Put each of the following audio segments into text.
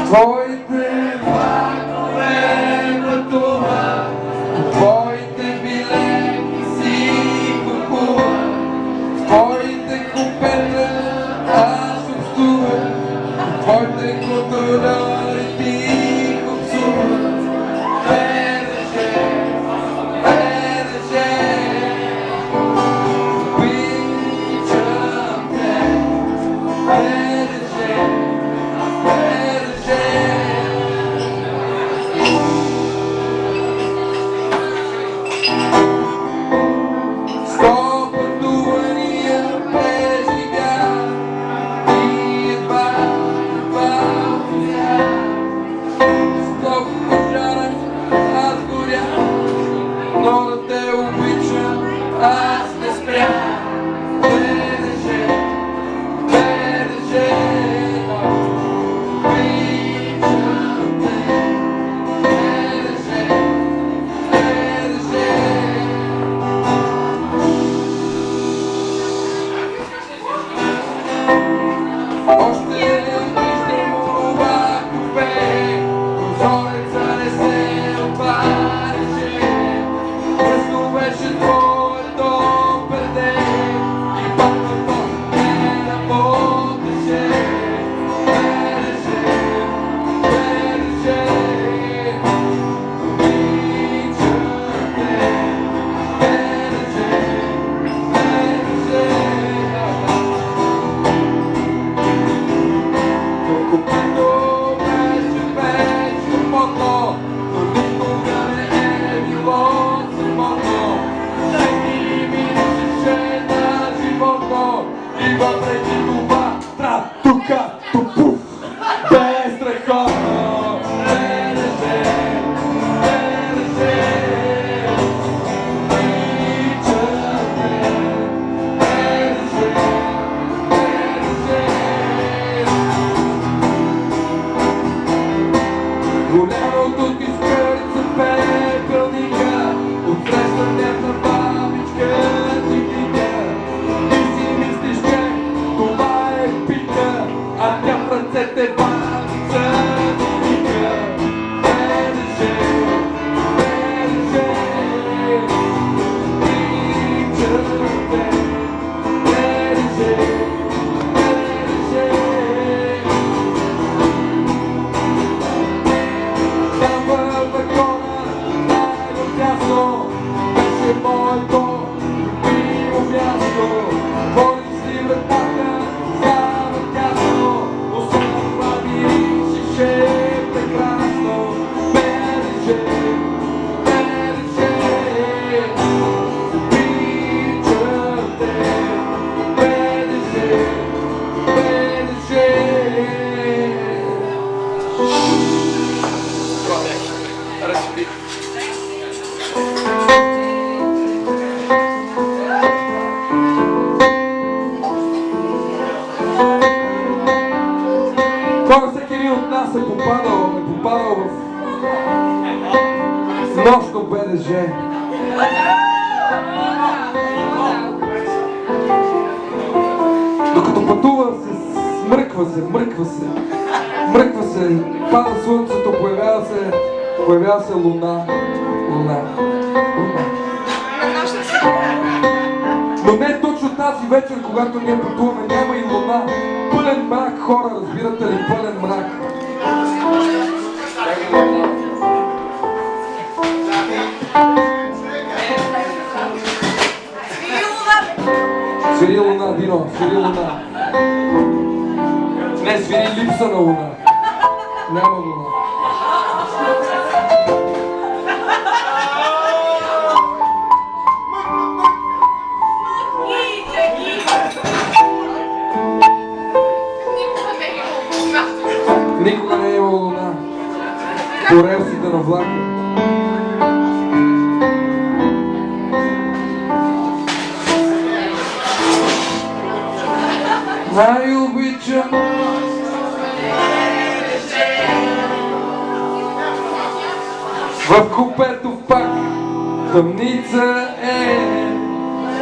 Твоите влакове пътуват, твоите билети си купуват, твоите купета аз общувам, твоите контролери ти купсуват. БДЖ, БДЖ, обичам те. БДЖ, БДЖ. Сто пътувания преживя и едва отмя. Сто пожара аз горя, но да те обичам аз не спря. БДЖ, БДЖ, обичам те. БДЖ, БДЖ. Още виждам онова купе, прозореца не се отваряше. Пръсно беше твоето перде и първото не работеше. БДЖ, БДЖ, обичам те. БДЖ, БДЖ. Купито беше вечно модно, но никога не е било самотно. Всеки миришеше на животно и въпреки това тра-тука, тупуф, безстраховно. БДЖ, БДЖ, обичам те. БДЖ, БДЖ. Голямото ти скърца пепелника, отсреща дневна бабичка ти книга. Ти си мислиш, че това е пика, а тя в ръцете бабица ти вика. БДЖ, БДЖ, обичам те. БДЖ, БДЖ. Там във вагона, най-отясно, беше моето любимо място. Отворих си вратата, става тясно, но това миришеше прекрасно. БДЖ, БДЖ, обичам те. БДЖ, БДЖ. Кой всеки един от нас е попадал в нощно БДЖ. Докато пътува мръква се, пада слънцето, появява се луна. Но не точно тази вечер, когато ние пътуваме, няма и луна. Пълен мрак, хора, разбирате ли? Пълен мрак. Свири луна, Дино, свири луна. Не, свири липса на луна. Няма луна. Никога не е имало луна по релсите на влака. Най-обичам в купето пак тъмница е.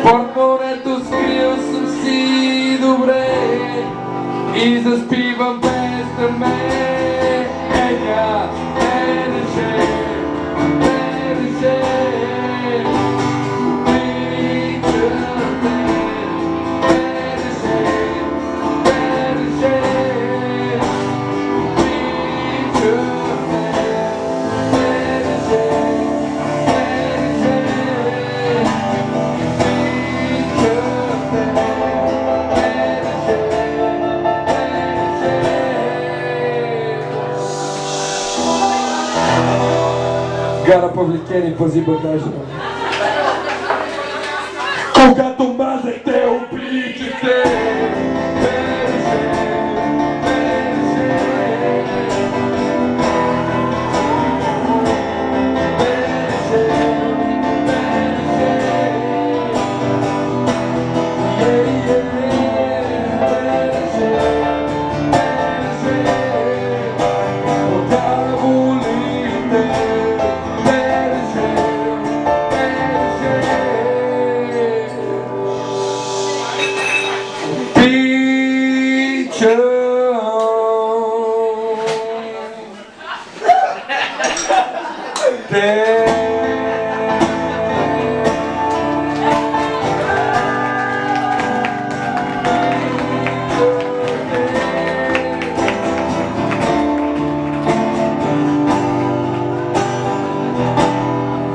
Портмонето скрил съм си добре и заспивам без да ме променя БДЖ, БДЖ. Гара Павликени, пази багажа. Когато мазете, обичате.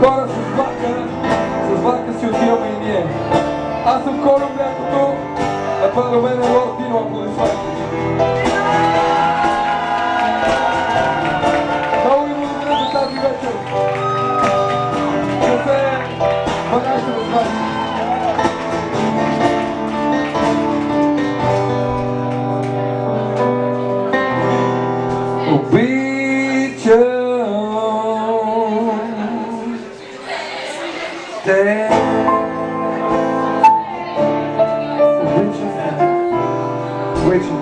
Хора, с влака си отиваме и ние. Аз съм Коро Млякото, а това до мен е Лорд Дино, аплодисменти. Много ви благодаря за тази вечер. Да се багажите в вас. Which